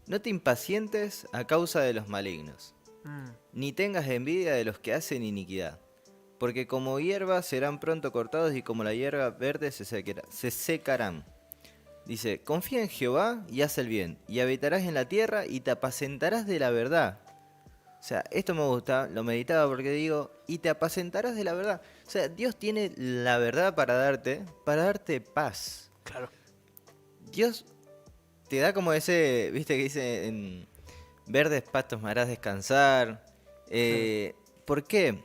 No te impacientes a causa de los malignos, Mm, ni tengas envidia de los que hacen iniquidad, porque como hierba serán pronto cortados y como la hierba verde se secarán. Dice, confía en Jehová y haz el bien, y habitarás en la tierra y te apacentarás de la verdad. O sea, esto me gusta, lo meditaba porque digo, y te apacentarás de la verdad. O sea, Dios tiene la verdad para darte paz. claro. Dios te da como ese, viste que dice, en verdes pastos me harás descansar. Eh, ¿Por qué?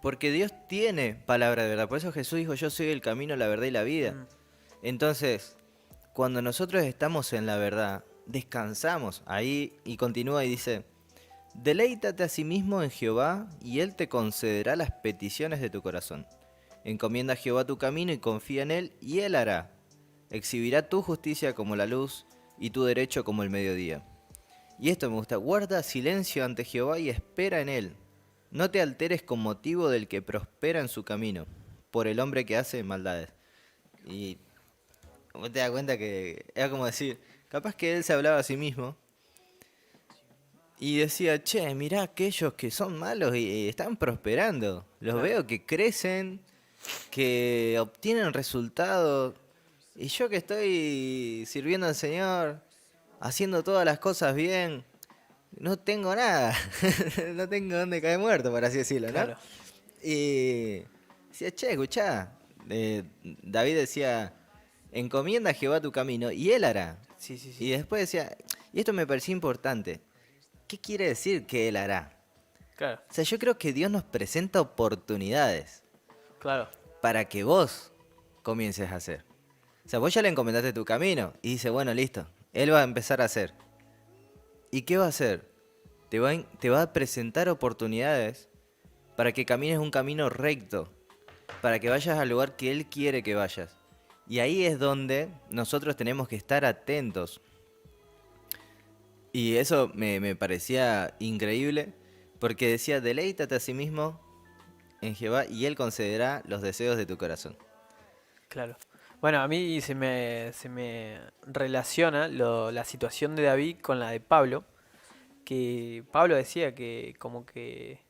Porque Dios tiene palabra de verdad. Por eso Jesús dijo, yo soy el camino, la verdad y la vida. Mm, Entonces, cuando nosotros estamos en la verdad, descansamos ahí y continúa y dice, deleítate a sí mismo en Jehová y Él te concederá las peticiones de tu corazón. Encomienda a Jehová tu camino y confía en Él y Él hará. Exhibirá tu justicia como la luz y tu derecho como el mediodía. Y esto me gusta, guarda silencio ante Jehová y espera en Él. No te alteres con motivo del que prospera en su camino, por el hombre que hace maldades. Y vos te das cuenta que era como decir, capaz que él se hablaba a sí mismo y decía, che, mirá aquellos que son malos y están prosperando. Los claro. veo que crecen, que obtienen resultados. Y yo que estoy sirviendo al Señor, haciendo todas las cosas bien, no tengo nada. No tengo dónde caer muerto, por así decirlo, ¿no? Claro. Y decía, che, escuchá. David decía, encomienda a Jehová tu camino y él hará. Sí, sí, Y sí. después decía, y esto me pareció importante, ¿qué quiere decir que él hará? Claro, O sea, yo creo que Dios nos presenta oportunidades claro. para que vos comiences a hacer. O sea, vos ya le encomendaste tu camino y dice, bueno, listo, él va a empezar a hacer. ¿Y qué va a hacer? Te va a presentar oportunidades para que camines un camino recto, para que vayas al lugar que él quiere que vayas. Y ahí es donde nosotros tenemos que estar atentos. Y eso me parecía increíble, porque decía, deleítate a sí mismo en Jehová y Él concederá los deseos de tu corazón. Claro. Bueno, a mí se me relaciona la situación de David con la de Pablo, que Pablo decía que como que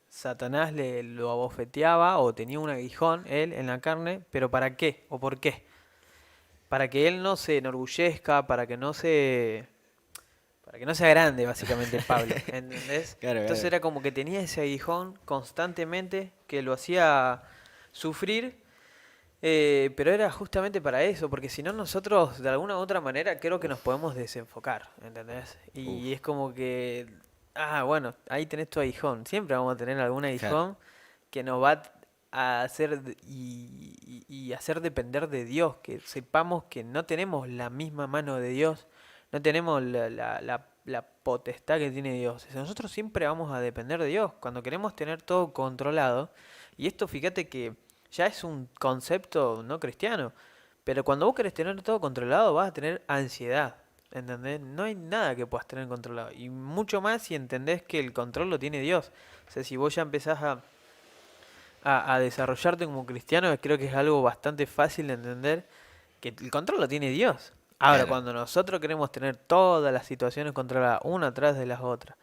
Satanás le lo abofeteaba o tenía un aguijón él en la carne, pero ¿para qué? ¿O por qué? Para que él no se enorgullezca, para que no sea grande básicamente Pablo, ¿entendés? Claro, Entonces claro. era como que tenía ese aguijón constantemente que lo hacía sufrir. Pero era justamente para eso, porque si no nosotros de alguna u otra manera creo que nos Uf, podemos desenfocar, ¿entendés? uf. Y es como que, bueno, ahí tenés tu aguijón, siempre vamos a tener algún Claro, aguijón que nos va a hacer y hacer depender de Dios, que sepamos que no tenemos la misma mano de Dios, no tenemos la potestad que tiene Dios. Nosotros siempre vamos a depender de Dios, cuando queremos tener todo controlado, y esto fíjate que ya es un concepto no cristiano. Pero cuando vos querés tener todo controlado, vas a tener ansiedad. ¿Entendés? No hay nada que puedas tener controlado. Y mucho más si entendés que el control lo tiene Dios. O sea, si vos ya empezás a desarrollarte como cristiano, creo que es algo bastante fácil de entender que el control lo tiene Dios. Ahora, claro. cuando nosotros queremos tener todas las situaciones controladas, una atrás de las otras,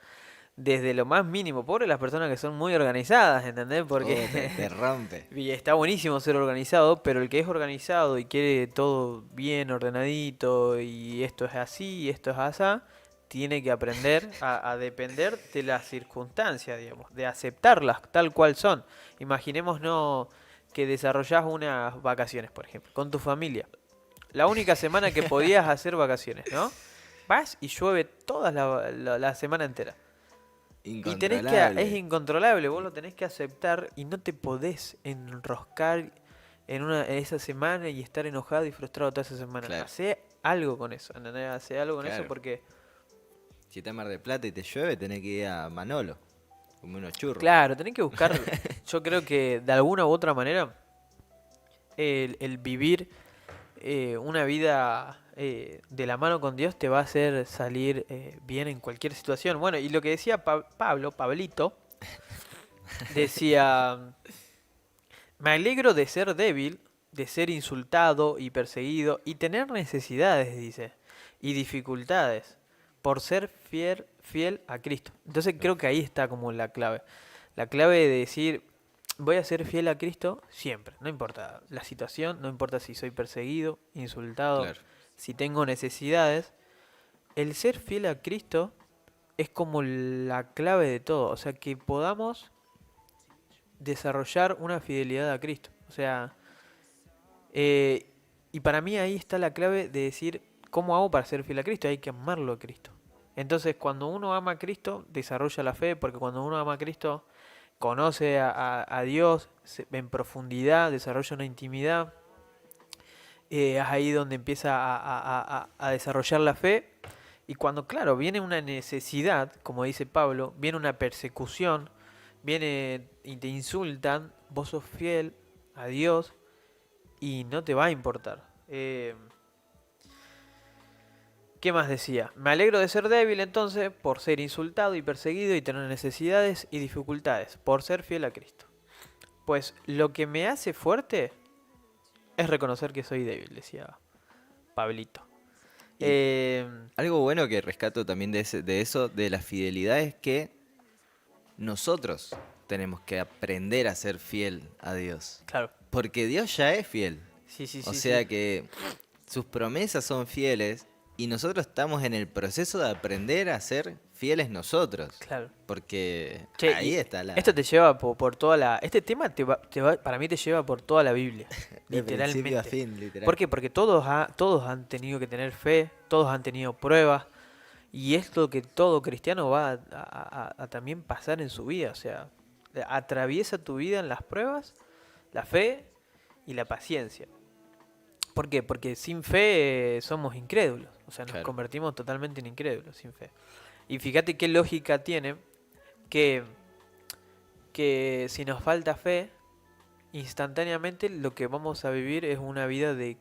desde lo más mínimo, pobre las personas que son muy organizadas, ¿entendés? Oh, te Porque rompe. y está buenísimo ser organizado, pero el que es organizado y quiere todo bien ordenadito y esto es así y esto es asá, tiene que aprender a depender de las circunstancias, digamos, de aceptarlas tal cual son. Imaginémonos que desarrollás unas vacaciones, por ejemplo, con tu familia. La única semana que podías hacer vacaciones, ¿no? Vas y llueve toda la semana entera. Y tenés que, es Incontrolable. incontrolable, vos lo tenés que aceptar y no te podés enroscar en esa semana y estar enojado y frustrado toda esa semana. Claro, Hacé algo con eso, ¿entendés? Hacé algo con eso claro. porque, Si está en Mar del Plata y te llueve, tenés que ir a Manolo, como unos churros. claro, tenés que buscar, yo creo que de alguna u otra manera, el vivir una vida de la mano con Dios te va a hacer salir bien en cualquier situación. Bueno, y lo que decía Pablito, decía... Me alegro de ser débil, de ser insultado y perseguido y tener necesidades, dice. y dificultades por ser fiel a Cristo. Entonces creo que ahí está como la clave. La clave de decir, voy a ser fiel a Cristo siempre, no importa la situación, no importa si soy perseguido, insultado, Claro. si tengo necesidades. El ser fiel a Cristo es como la clave de todo. O sea, que podamos desarrollar una fidelidad a Cristo. O sea, y para mí ahí está la clave de decir, ¿cómo hago para ser fiel a Cristo? Hay que amarlo a Cristo. Entonces, cuando uno ama a Cristo, desarrolla la fe, porque cuando uno ama a Cristo, conoce a Dios en profundidad, desarrolla una intimidad. Es ahí donde empieza a desarrollar la fe. Y cuando, claro, viene una necesidad, como dice Pablo, viene una persecución, viene y te insultan, vos sos fiel a Dios y no te va a importar. ¿Qué más decía? Me alegro de ser débil entonces, por ser insultado y perseguido y tener necesidades y dificultades, por ser fiel a Cristo. Pues lo que me hace fuerte es reconocer que soy débil, decía Pablito. Y Eh, algo bueno que rescato también de eso, de la fidelidad, es que nosotros tenemos que aprender a ser fiel a Dios. claro, Porque Dios ya es fiel. sí, sí, O sí, sea sí, que sus promesas son fieles y nosotros estamos en el proceso de aprender a ser fieles nosotros. claro. Porque Che, ahí y está la... esto te lleva por toda la... Este tema para mí te lleva por toda la Biblia, De principio a literalmente. fin, literal. ¿Por qué? Porque todos han tenido que tener fe, todos han tenido pruebas, y es lo que todo cristiano va a también pasar en su vida. O sea, atraviesa tu vida en las pruebas, la fe y la paciencia. ¿Por qué? Porque sin fe somos incrédulos. O sea, nos Claro, convertimos totalmente en incrédulos sin fe. Y fíjate qué lógica tiene que, que si nos falta fe, instantáneamente lo que vamos a vivir es una vida de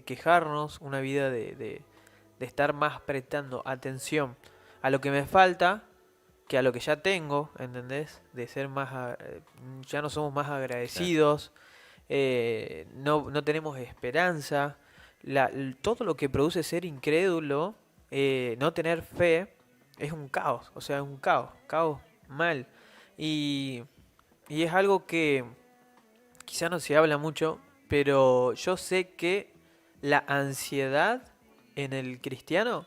quejarnos, una vida de estar más prestando atención a lo que me falta que a lo que ya tengo, ¿entendés? De ser más, ya no somos más claro. agradecidos, no tenemos esperanza, todo lo que produce ser incrédulo, no tener fe, es un caos, o sea, es un caos mal. Y, y es algo que quizá no se habla mucho, pero yo sé que la ansiedad en el cristiano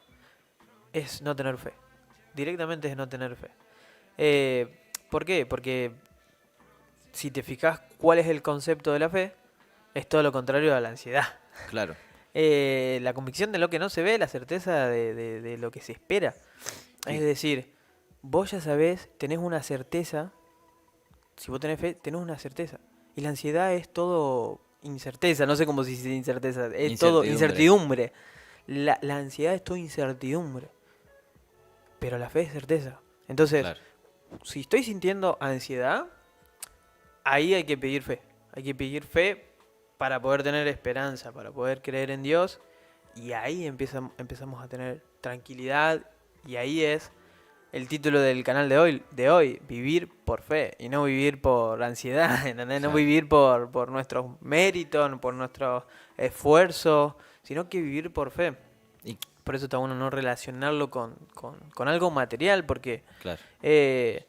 es no tener fe. Directamente es no tener fe. ¿Por qué? Porque si te fijas cuál es el concepto de la fe, es todo lo contrario a la ansiedad. Claro, La convicción de lo que no se ve, la certeza de lo que se espera. Es sí, decir, vos ya sabés, tenés una certeza. Si vos tenés fe, tenés una certeza. Y la ansiedad es todo incerteza, no sé cómo se dice incerteza, es todo incertidumbre. incertidumbre. La ansiedad es todo incertidumbre, pero la fe es certeza. Entonces, Claro, si estoy sintiendo ansiedad, ahí hay que pedir fe. Hay que pedir fe para poder tener esperanza, para poder creer en Dios. Y ahí empezamos a tener tranquilidad. Y ahí es el título del canal de hoy, vivir por fe y no vivir por ansiedad, ¿entendés? No claro. vivir por nuestros méritos, por nuestro esfuerzo, sino que vivir por fe. Y Por eso está bueno no relacionarlo con algo material, porque claro, eh,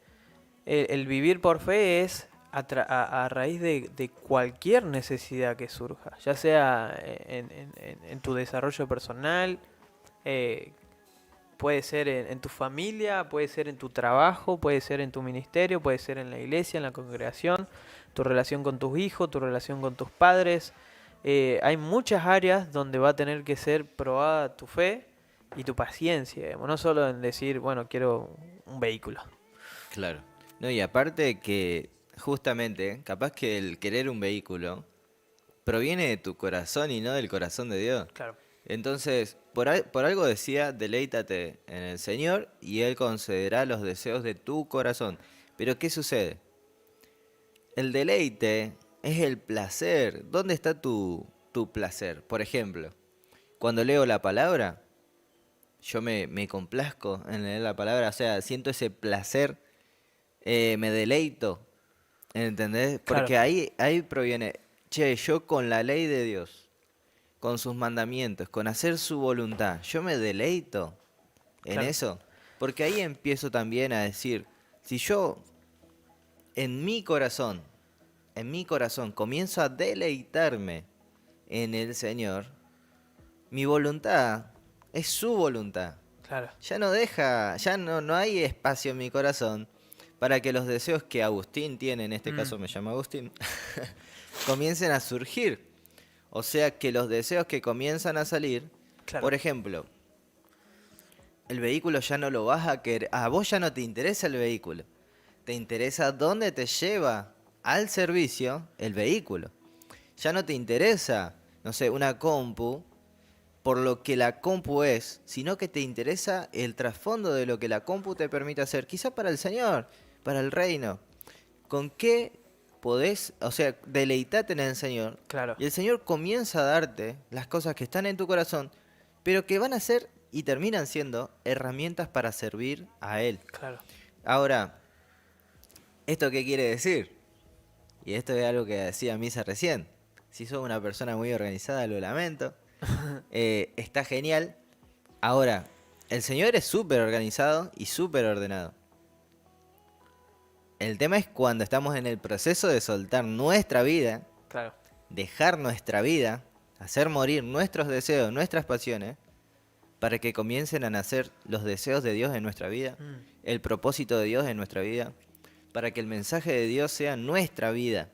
el vivir por fe es a raíz de cualquier necesidad que surja, ya sea en tu desarrollo personal, eh, puede ser en tu familia, puede ser en tu trabajo, puede ser en tu ministerio, puede ser en la iglesia, en la congregación, tu relación con tus hijos, tu relación con tus padres. Hay muchas áreas donde va a tener que ser probada tu fe y tu paciencia, digamos, no solo en decir, bueno, quiero un vehículo. claro. No, y aparte que justamente, capaz que el querer un vehículo proviene de tu corazón y no del corazón de Dios. Claro, Entonces, por algo decía, deleítate en el Señor y Él concederá los deseos de tu corazón. Pero ¿qué sucede? El deleite es el placer. ¿Dónde está tu placer? Por ejemplo, cuando leo la palabra, yo me complazco en leer la palabra, o sea, siento ese placer, me deleito, ¿entendés? claro, Porque ahí proviene, che, yo con la ley de Dios. con sus mandamientos, con hacer su voluntad, yo me deleito en Claro. eso. Porque ahí empiezo también a decir, si yo en mi corazón comienzo a deleitarme en el Señor, mi voluntad es su voluntad. Claro. Ya no hay espacio en mi corazón para que los deseos que Agustín tiene, en este Mm, caso me llama Agustín, comiencen a surgir. O sea que los deseos que comienzan a salir, claro. por ejemplo, el vehículo ya no lo vas a querer, a vos ya no te interesa el vehículo, te interesa dónde te lleva al servicio el vehículo. Ya no te interesa, no sé, una compu por lo que la compu es, sino que te interesa el trasfondo de lo que la compu te permite hacer, quizá para el Señor, para el reino. ¿Con qué podés, o sea, deleitate en el Señor? Claro. Y el Señor comienza a darte las cosas que están en tu corazón, pero que van a ser y terminan siendo herramientas para servir a Él. Claro. Ahora, ¿esto qué quiere decir? Y esto es algo que decía Misa recién. Si sos una persona muy organizada, lo lamento. Está genial. Ahora, el Señor es súper organizado y súper ordenado. El tema es cuando estamos en el proceso de soltar nuestra vida, Claro. dejar nuestra vida, hacer morir nuestros deseos, nuestras pasiones, para que comiencen a nacer los deseos de Dios en nuestra vida, Mm, el propósito de Dios en nuestra vida, para que el mensaje de Dios sea nuestra vida.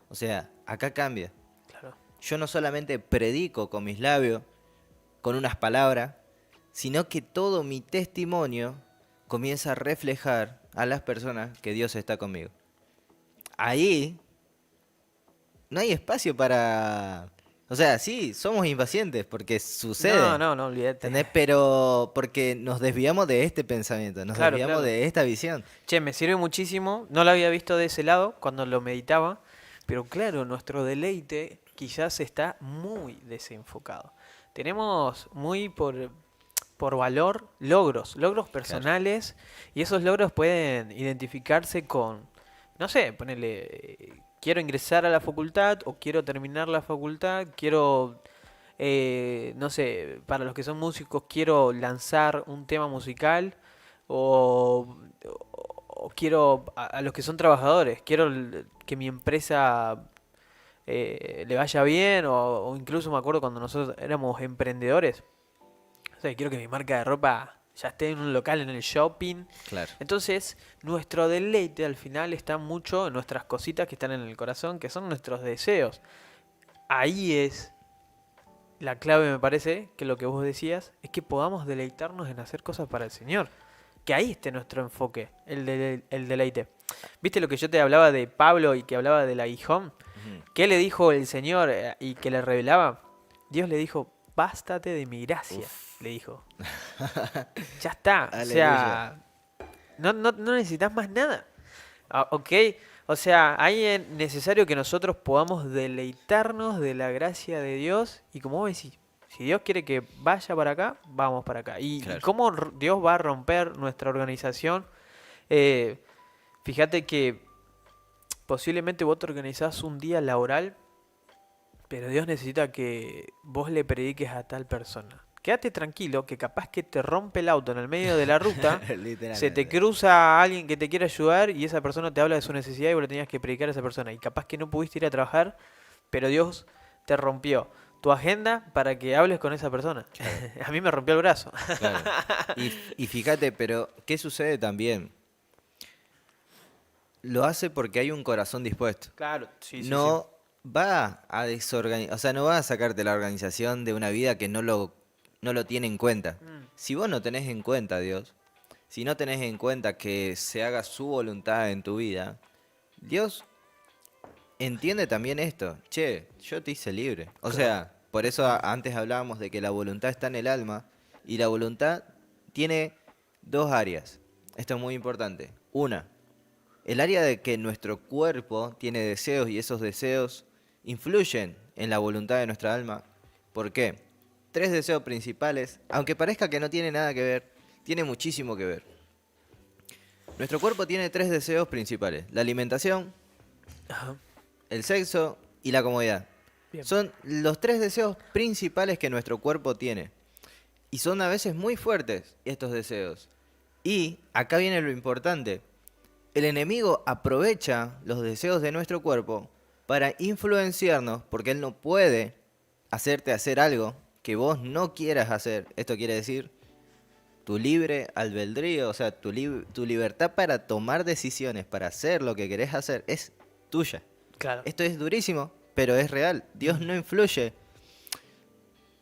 O sea, acá cambia. claro. Yo no solamente predico con mis labios, con unas palabras, sino que todo mi testimonio comienza a reflejar a las personas que Dios está conmigo. Ahí no hay espacio para... O sea, sí, somos impacientes porque sucede. No, olvídate. ¿Entendés? Pero porque nos desviamos de este pensamiento, nos Claro, desviamos claro. de esta visión. Che, me sirve muchísimo. No lo había visto de ese lado cuando lo meditaba. Pero claro, nuestro deleite quizás está muy desenfocado. Tenemos muy por valor logros Claro. personales. Y esos logros pueden identificarse con, no sé, ponerle, quiero ingresar a la facultad o quiero terminar la facultad, quiero, no sé, para los que son músicos, quiero lanzar un tema musical o, o quiero, a los que son trabajadores, quiero que mi empresa le vaya bien o incluso me acuerdo cuando nosotros éramos emprendedores, o sea, quiero que mi marca de ropa ya esté en un local en el shopping. Claro. Entonces, nuestro deleite al final está mucho en nuestras cositas que están en el corazón, que son nuestros deseos. Ahí es la clave, me parece, que lo que vos decías es que podamos deleitarnos en hacer cosas para el Señor. Que ahí esté nuestro enfoque, el deleite. ¿Viste lo que yo te hablaba de Pablo y que hablaba del aguijón? Ujú. ¿Qué le dijo el Señor y que le revelaba? Dios le dijo, bástate de mi gracia, Uf. le dijo. Ya está, o Aleluya. sea, no necesitas más nada. Ah, ok, o sea, ahí es necesario que nosotros podamos deleitarnos de la gracia de Dios y como vos decís, si Dios quiere que vaya para acá, vamos para acá. Y Claro. cómo Dios va a romper nuestra organización. Eh, Fíjate que posiblemente vos te organizás un día laboral, pero Dios necesita que vos le prediques a tal persona. Quédate tranquilo que capaz que te rompe el auto en el medio de la ruta, se te Literalmente. cruza alguien que te quiere ayudar y esa persona te habla de su necesidad y vos le tenías que predicar a esa persona. Y capaz que no pudiste ir a trabajar, pero Dios te rompió tu agenda para que hables con esa persona. Claro, A mí me rompió el brazo. claro. Y fíjate, pero ¿qué sucede también? Lo hace porque hay un corazón dispuesto. Claro, sí, No va a desorganizar, o sea, no va a sacarte la organización de una vida que no lo tiene en cuenta. Mm, Si vos no tenés en cuenta a Dios, si no tenés en cuenta que se haga su voluntad en tu vida, Dios entiende también esto. Che, yo te hice libre. O claro. sea, por eso antes hablábamos de que la voluntad está en el alma y la voluntad tiene dos áreas. Esto es muy importante. Una, el área de que nuestro cuerpo tiene deseos y esos deseos influyen en la voluntad de nuestra alma. ¿Por qué? Tres deseos principales, aunque parezca que no tiene nada que ver, tiene muchísimo que ver. Nuestro cuerpo tiene tres deseos principales: la alimentación, Ajá. el sexo y la comodidad. Bien. Son los 3 deseos principales que nuestro cuerpo tiene. Y son a veces muy fuertes estos deseos. Y acá viene lo importante. El enemigo aprovecha los deseos de nuestro cuerpo para influenciarnos, porque él no puede hacerte hacer algo que vos no quieras hacer. Esto quiere decir tu libre albedrío, o sea, tu libertad para tomar decisiones, para hacer lo que querés hacer, es tuya. Claro. Esto es durísimo, pero es real. Dios no influye.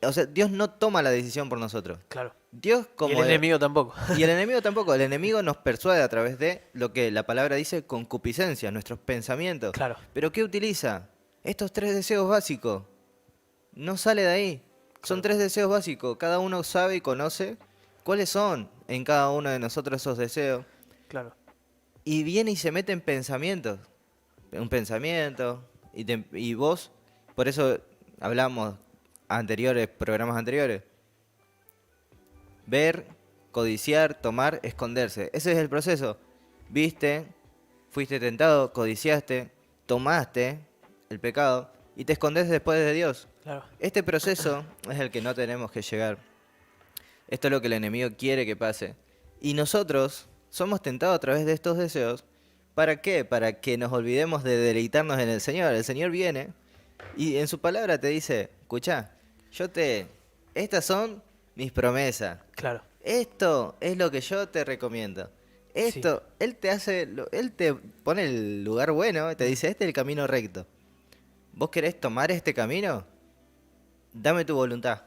O sea, Dios no toma la decisión por nosotros. Claro. Dios Y como... el enemigo tampoco. Y el enemigo tampoco. El enemigo nos persuade a través de lo que la palabra dice concupiscencia, nuestros pensamientos. Claro. ¿Pero qué utiliza? Estos 3 deseos básicos. No sale de ahí. Son Claro. 3 deseos básicos. Cada uno sabe y conoce cuáles son en cada uno de nosotros esos deseos. Claro. Y viene y se mete en pensamientos. Un pensamiento. Y vos, por eso hablamos programas anteriores. Ver, codiciar, tomar, esconderse. Ese es el proceso. Viste, fuiste tentado, codiciaste, tomaste el pecado y te escondes después de Dios. Claro. Este proceso es el que no tenemos que llegar. Esto es lo que el enemigo quiere que pase. Y nosotros somos tentados a través de estos deseos. ¿Para qué? Para que nos olvidemos de deleitarnos en el Señor. El Señor viene y en su palabra te dice, escuchá, estas son mis promesas. Claro. Esto es lo que yo te recomiendo. Sí. Él él te pone el lugar bueno y te dice, este es el camino recto. ¿Vos querés tomar este camino? Dame tu voluntad.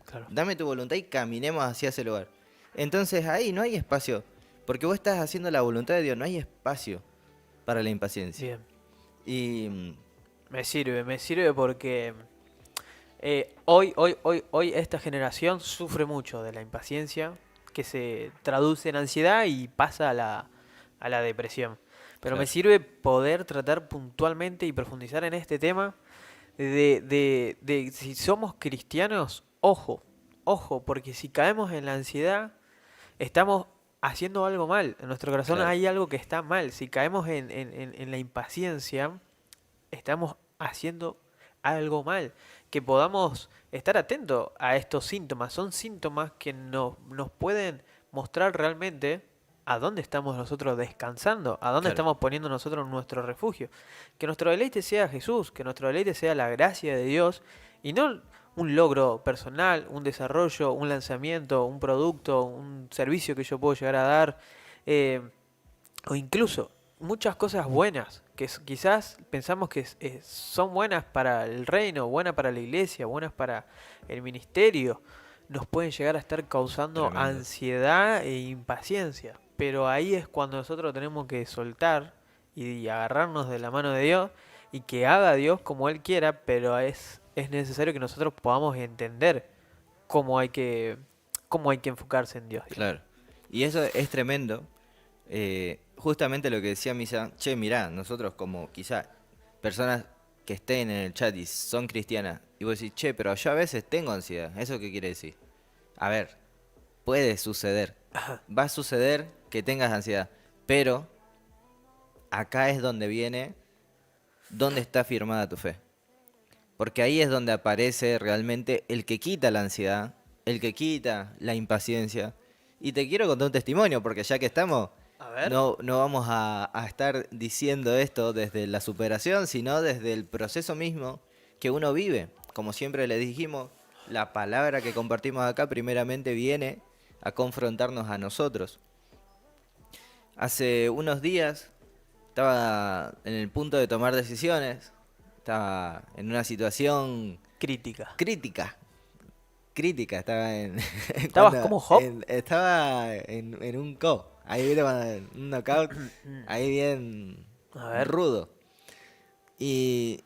Claro. Dame tu voluntad y caminemos hacia ese lugar. Entonces ahí no hay espacio. Porque vos estás haciendo la voluntad de Dios, no hay espacio para la impaciencia. Bien. Y Me sirve porque hoy esta generación sufre mucho de la impaciencia que se traduce en ansiedad y pasa a la depresión. Pero me Claro. sirve poder tratar puntualmente y profundizar en este tema de si somos cristianos, ojo, porque si caemos en la ansiedad, estamos haciendo algo mal. En nuestro corazón Claro. hay algo que está mal. Si caemos en la impaciencia, estamos haciendo algo mal. Que podamos estar atentos a estos síntomas. Son síntomas que nos pueden mostrar realmente a dónde estamos nosotros descansando, a dónde Claro. estamos poniendo nosotros nuestro refugio. Que nuestro deleite sea Jesús, que nuestro deleite sea la gracia de Dios y no un logro personal, un desarrollo, un lanzamiento, un producto, un servicio que yo puedo llegar a dar, eh, o incluso muchas cosas buenas que quizás pensamos que son buenas para el reino, buenas para la iglesia, buenas para el ministerio, nos pueden llegar a estar causando Tremendo. ansiedad e impaciencia. Pero ahí es cuando nosotros tenemos que soltar y agarrarnos de la mano de Dios y que haga Dios como Él quiera, pero es necesario que nosotros podamos entender cómo hay que enfocarse en Dios. Digamos. Claro. Y eso es tremendo. Justamente lo que decía Misa, che, mirá, nosotros como quizá personas que estén en el chat y son cristianas, y vos decís, che, pero yo a veces tengo ansiedad. ¿Eso qué quiere decir? A ver, puede suceder. Ajá. Va a suceder que tengas ansiedad. Pero acá es donde viene, dónde está firmada tu fe. Porque ahí es donde aparece realmente el que quita la ansiedad, el que quita la impaciencia. Y te quiero contar un testimonio, porque ya que estamos, A ver. no vamos a estar diciendo esto desde la superación, sino desde el proceso mismo que uno vive. Como siempre le dijimos, la palabra que compartimos acá primeramente viene a confrontarnos a nosotros. Hace unos días estaba en el punto de tomar decisiones, estaba en una situación Crítica. crítica, estaba en... ¿Estabas como Job? Estaba en un ahí viene un knockout, ahí bien A ver. rudo. Y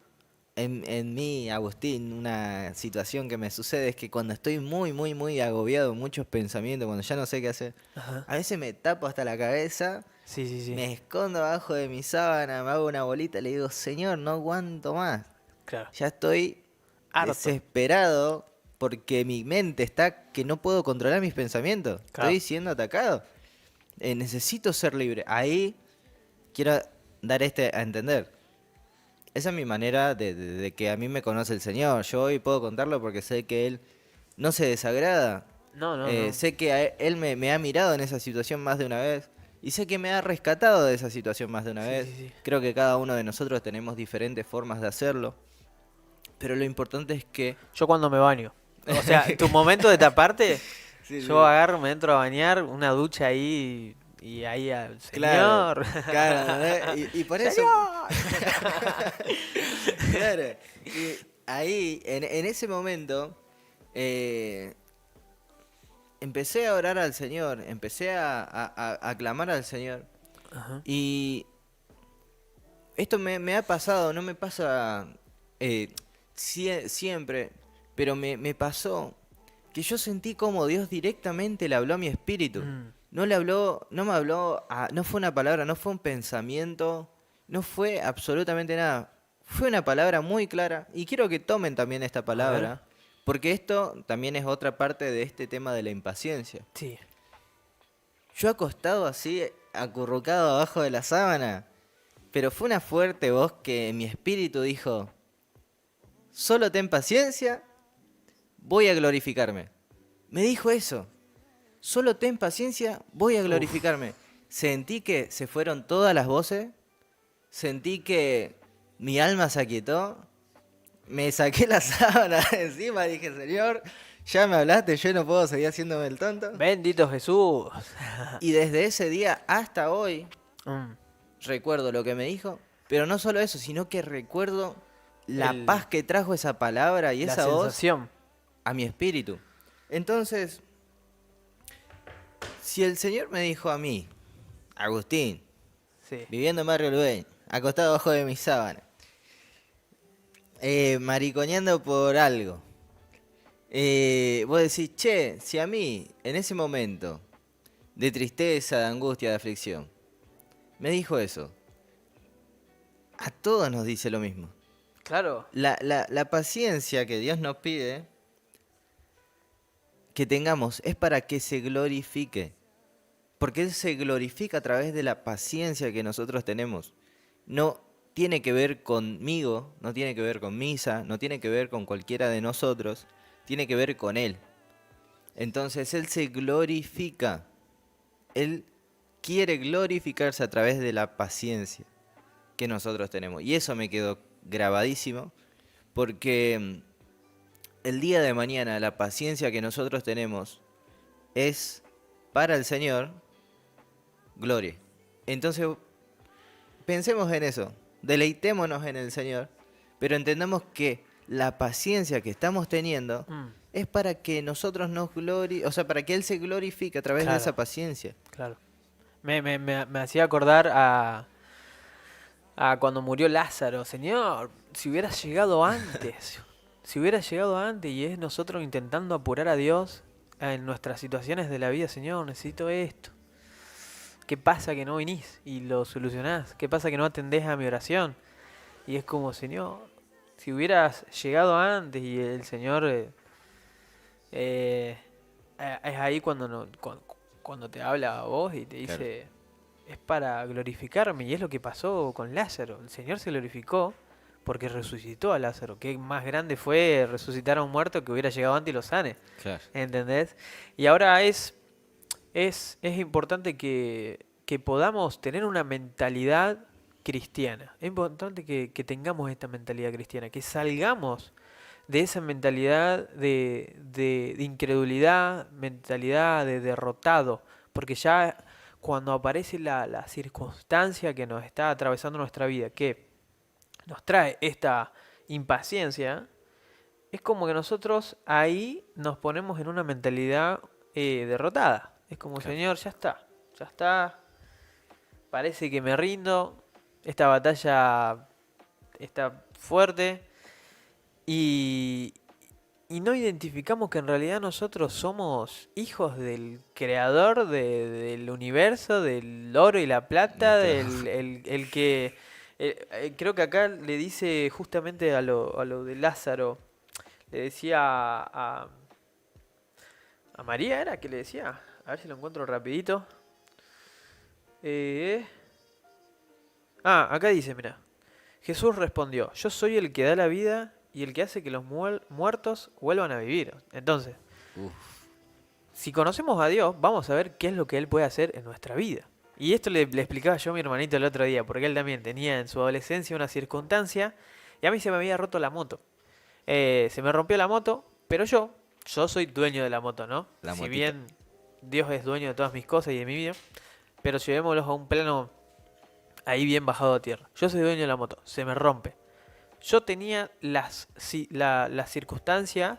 en mí, Agustín, una situación que me sucede es que cuando estoy muy agobiado, muchos pensamientos, cuando ya no sé qué hacer, Ajá. a veces me tapo hasta la cabeza, Sí. me escondo abajo de mi sábana, me hago una bolita, le digo, Señor, no aguanto más. Claro. Ya estoy Harto. desesperado porque mi mente está que no puedo controlar mis pensamientos. Claro. Estoy siendo atacado. Necesito ser libre. Ahí quiero dar a entender. esa es mi manera de que a mí me conoce el Señor. Yo hoy puedo contarlo porque sé que Él no se desagrada. No, no, no. Sé que Él me ha mirado en esa situación más de una vez. Y sé que me ha rescatado de esa situación más de una Sí, vez. sí, sí. Creo que cada uno de nosotros tenemos diferentes formas de hacerlo. Pero lo importante es que... Yo cuando me baño. O sea, tu momento de taparte, Sí, yo sí. agarro, me entro a bañar, una ducha ahí y ahí al Claro, señor. claro, ¿no? Y por eso... Señor. Claro. Y ahí, en ese momento, eh, empecé a orar al Señor, empecé a clamar al Señor. Ajá. Y esto me ha pasado, no me pasa siempre, pero me pasó que yo sentí como Dios directamente le habló a mi espíritu. Mm, No le habló, no me habló, no fue una palabra, no fue un pensamiento, no fue absolutamente nada. Fue una palabra muy clara y quiero que tomen también esta a ver. palabra, porque esto también es otra parte de este tema de la impaciencia. Sí. Yo acostado así, acurrucado abajo de la sábana, pero fue una fuerte voz que mi espíritu dijo, solo ten paciencia, voy a glorificarme. Me dijo eso, solo ten paciencia, voy a Uf. glorificarme. Sentí que se fueron todas las voces, sentí que mi alma se aquietó, me saqué la sábana de encima, dije, Señor, ya me hablaste, yo no puedo seguir haciéndome el tonto. Bendito Jesús. Y desde ese día hasta hoy Mm, recuerdo lo que me dijo, pero no solo eso, sino que recuerdo la el- paz que trajo esa palabra y la esa voz sensación. a mi espíritu. Entonces, si el Señor me dijo a mí, Agustín, Sí. viviendo en Barrio Ludueña, acostado bajo de mi sábana, mariconeando por algo, vos decís, che, si a mí, en ese momento de tristeza, de angustia, de aflicción, me dijo eso, a todos nos dice lo mismo. Claro. La paciencia que Dios nos pide que tengamos es para que se glorifique. Porque Él se glorifica a través de la paciencia que nosotros tenemos. No tiene que ver conmigo, no tiene que ver con Misa, no tiene que ver con cualquiera de nosotros, tiene que ver con Él. Entonces Él se glorifica. Él quiere glorificarse a través de la paciencia que nosotros tenemos. Y eso me quedó grabadísimo porque el día de mañana la paciencia que nosotros tenemos es para el Señor gloria. Entonces pensemos en eso, deleitémonos en el Señor, pero entendamos que la paciencia que estamos teniendo Mm, es para que nosotros o sea, para que Él se glorifique a través de esa claro, paciencia. claro. Me hacía acordar a cuando murió Lázaro. Señor, si hubieras llegado antes. Si hubieras llegado antes y es nosotros intentando apurar a Dios en nuestras situaciones de la vida. Señor, necesito esto. ¿Qué pasa que no vinís y lo solucionás? ¿Qué pasa que no atendés a mi oración? Y es como, Señor, si hubieras llegado antes y el Señor... eh, es ahí cuando, cuando te habla a vos y te Claro. dice, es para glorificarme. Y es lo que pasó con Lázaro. El Señor se glorificó porque resucitó a Lázaro. Qué más grande fue resucitar a un muerto que hubiera llegado antes y lo sane. Claro. ¿Entendés? Y ahora es importante que podamos tener una mentalidad cristiana. Es importante que tengamos esta mentalidad cristiana, que salgamos de esa mentalidad de incredulidad, mentalidad de derrotado, porque ya cuando aparece la circunstancia que nos está atravesando nuestra vida, que nos trae esta impaciencia, es como que nosotros ahí nos ponemos en una mentalidad derrotada. Es como, Claro. Señor, ya está, parece que me rindo, esta batalla está fuerte y, y no identificamos que en realidad nosotros somos hijos del creador del universo, del oro y la plata, De todo. el que... creo que acá le dice justamente a lo de Lázaro, le decía a María, ¿era que le decía? A ver si lo encuentro rapidito. Eh, acá dice, mira. Jesús respondió, yo soy el que da la vida y el que hace que los muertos vuelvan a vivir. Entonces, Uf, si conocemos a Dios, vamos a ver qué es lo que Él puede hacer en nuestra vida. Y esto le explicaba yo a mi hermanito el otro día, porque él también tenía en su adolescencia una circunstancia y a mí se me había roto la moto. Se me rompió la moto, pero yo soy dueño de la moto, ¿no? la Si motito. bien Dios es dueño de todas mis cosas y de mi vida, pero llevémoslo a un plano ahí bien bajado a tierra. Yo soy dueño de la moto, se me rompe. Yo tenía las circunstancias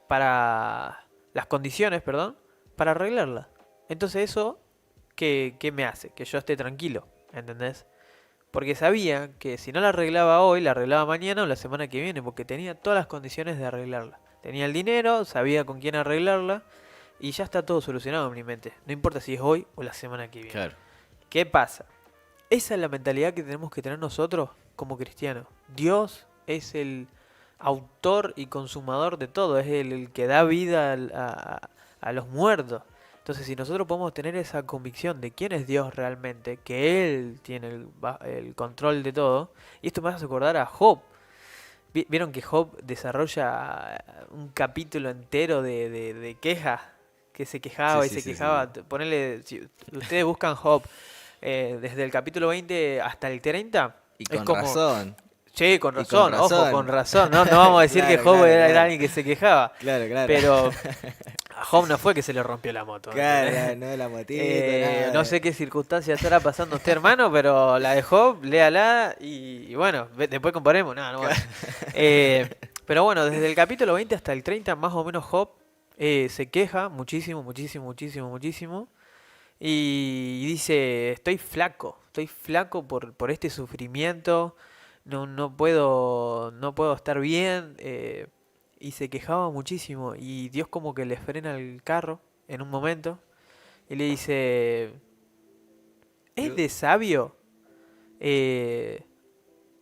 para... las condiciones, perdón, para arreglarla. Entonces eso, ¿qué me hace? Que yo esté tranquilo, ¿entendés? Porque sabía que si no la arreglaba hoy, la arreglaba mañana o la semana que viene, porque tenía todas las condiciones de arreglarla. Tenía el dinero, sabía con quién arreglarla y ya está todo solucionado en mi mente. No importa si es hoy o la semana que viene. Claro. ¿Qué pasa? Esa es la mentalidad que tenemos que tener nosotros como cristianos. Dios es el autor y consumador de todo, es el que da vida a los muertos. Entonces, si nosotros podemos tener esa convicción de quién es Dios realmente, que Él tiene el control de todo, y esto me hace acordar a Job. Vieron que Job desarrolla un capítulo entero de quejas, que se Sí, quejaba y sí, se sí, sí. quejaba. Ponele, si ustedes buscan Job desde el capítulo 20 hasta el 30, Y es con como, razón. che, con Y con razón, ojo, con razón. razón, no, no vamos a decir que Claro, Job claro, era claro. alguien que se quejaba, Claro, claro. pero a Job no fue que se le rompió la moto, Claro, ¿entendés? claro, no la motito, nada. No sé qué circunstancias estará pasando usted, hermano, pero la de Job, léala y bueno, después comparemos. No, no, bueno. Eh, pero bueno, desde el capítulo 20 hasta el 30, más o menos, Job se queja muchísimo, muchísimo, muchísimo, muchísimo. Y dice, estoy flaco por este sufrimiento, no puedo estar bien. Y se quejaba muchísimo. Y Dios como que le frena el carro en un momento y le dice, ¿es Yo- de sabio eh,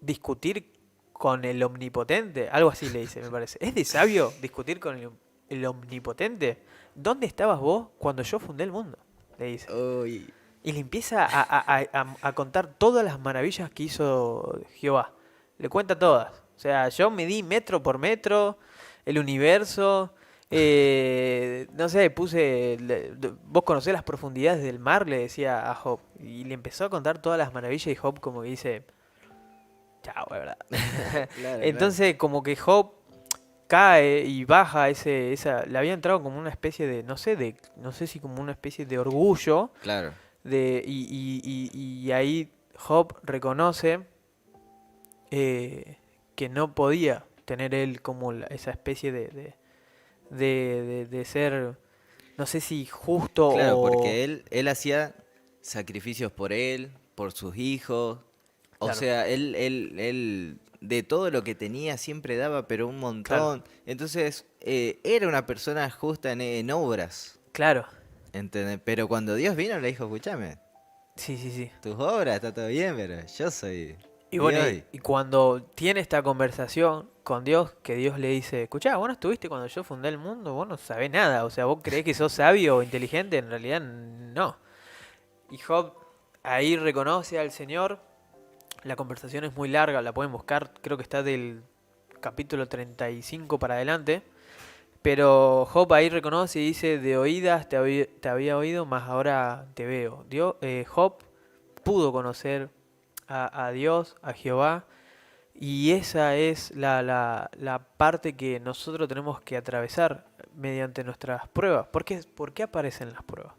discutir con el omnipotente? Algo así le dice, me parece. ¿Es de sabio discutir con el omnipotente? ¿Dónde estabas vos cuando yo fundé el mundo? Le dice. Uy, Y le empieza a contar todas las maravillas que hizo Jehová. Le cuenta todas. O sea, yo medí metro por metro el universo. No sé, vos conocés las profundidades del mar, le decía a Job. Y le empezó a contar todas las maravillas y Job como que dice, chao, de verdad. claro, claro. Entonces como que Job cae y baja le había entrado como una especie de, no sé si como una especie de orgullo Claro. y ahí Job reconoce que no podía tener él como esa especie de ser, no sé si justo Claro, o... porque él hacía sacrificios por él, por sus hijos. O Claro, sea, él de todo lo que tenía siempre daba, pero un claro, montón. Entonces, era una persona justa en obras. claro. ¿Entendés? Pero cuando Dios vino le dijo, escúchame, Sí, sí, sí. tus obras está todo bien, pero yo soy Y bueno, Dios. y cuando tiene esta conversación con Dios, que Dios le dice, escuchá, vos no estuviste cuando yo fundé el mundo, vos no sabés nada, o sea, vos creés que sos sabio o inteligente, en realidad no. Y Job ahí reconoce al Señor, la conversación es muy larga, la pueden buscar, creo que está del capítulo 35 para adelante, pero Job ahí reconoce y dice, de oídas te había oído, mas ahora te veo. Job pudo conocer a Dios, a Jehová, y esa es la parte que nosotros tenemos que atravesar mediante nuestras pruebas. ¿Por qué aparecen las pruebas?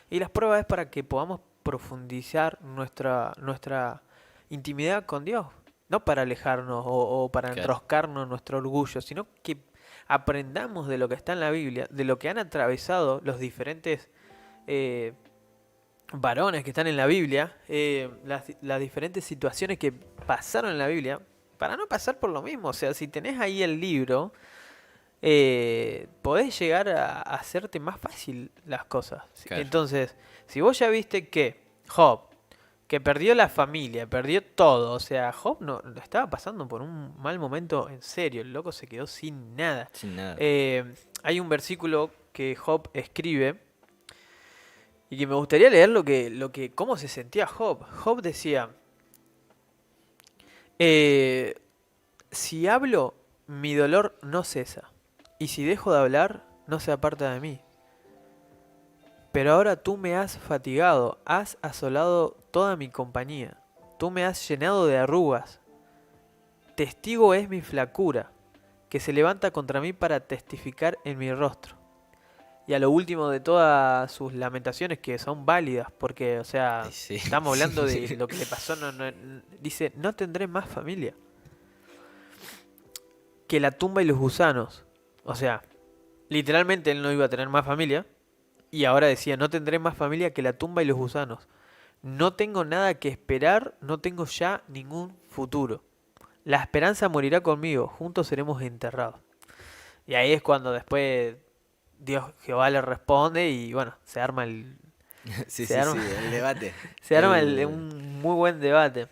Y las pruebas es para que podamos profundizar nuestra intimidad con Dios. No para alejarnos o para Claro. enroscarnos en nuestro orgullo, sino que aprendamos de lo que está en la Biblia, de lo que han atravesado los diferentes eh, varones que están en la Biblia, las diferentes situaciones que pasaron en la Biblia, para no pasar por lo mismo. O sea, si tenés ahí el libro, podés llegar a hacerte más fácil las cosas. Claro. Entonces, si vos ya viste que Job, que perdió la familia, perdió todo, o sea, Job no estaba pasando por un mal momento en serio, el loco se quedó sin nada. Sin nada. Hay un versículo que Job escribe y que me gustaría leer cómo se sentía Job. Job decía, Eh, si hablo, mi dolor no cesa. Y si dejo de hablar, no se aparta de mí. Pero ahora tú me has fatigado, has asolado toda mi compañía. Tú me has llenado de arrugas. Testigo es mi flacura, que se levanta contra mí para testificar en mi rostro. Y a lo último de todas sus lamentaciones, que son válidas, porque, o Ay, sea, sí. estamos hablando de lo que le pasó, dice, no tendré más familia que la tumba y los gusanos. O sea, literalmente él no iba a tener más familia, y ahora decía, no tendré más familia que la tumba y los gusanos. No tengo nada que esperar, no tengo ya ningún futuro. La esperanza morirá conmigo, juntos seremos enterrados. Y ahí es cuando después Dios Jehová le responde y bueno, Sí, se sí, arma, sí, el debate. se arma El... un muy buen debate.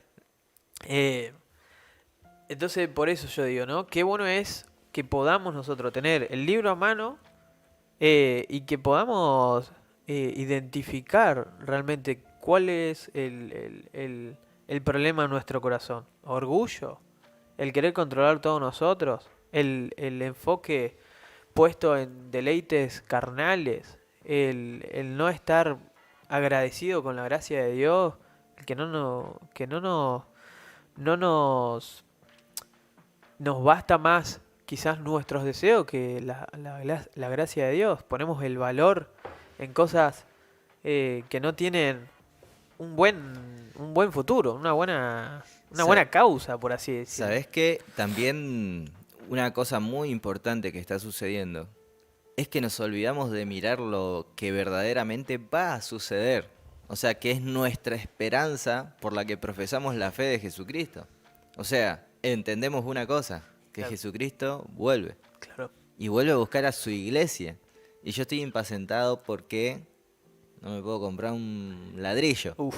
Eh, entonces por eso yo digo, ¿no? Qué bueno es que podamos nosotros tener el libro a mano y que podamos identificar realmente cuál es el problema en nuestro corazón. ¿Orgullo? ¿El querer controlar todo nosotros? ¿El enfoque puesto en deleites carnales? ¿El no estar agradecido con la gracia de Dios? El que no nos basta más quizás nuestros deseos que la gracia de Dios. Ponemos el valor en cosas que no tienen un buen futuro, una Sa- buena causa, por así decirlo. ¿Sabés qué? También una cosa muy importante que está sucediendo es que nos olvidamos de mirar lo que verdaderamente va a suceder. O sea, que es nuestra esperanza por la que profesamos la fe de Jesucristo. O sea, entendemos una cosa, que Claro, Jesucristo vuelve claro. y vuelve a buscar a su iglesia. Y yo estoy impacientado porque no me puedo comprar un ladrillo. Uf,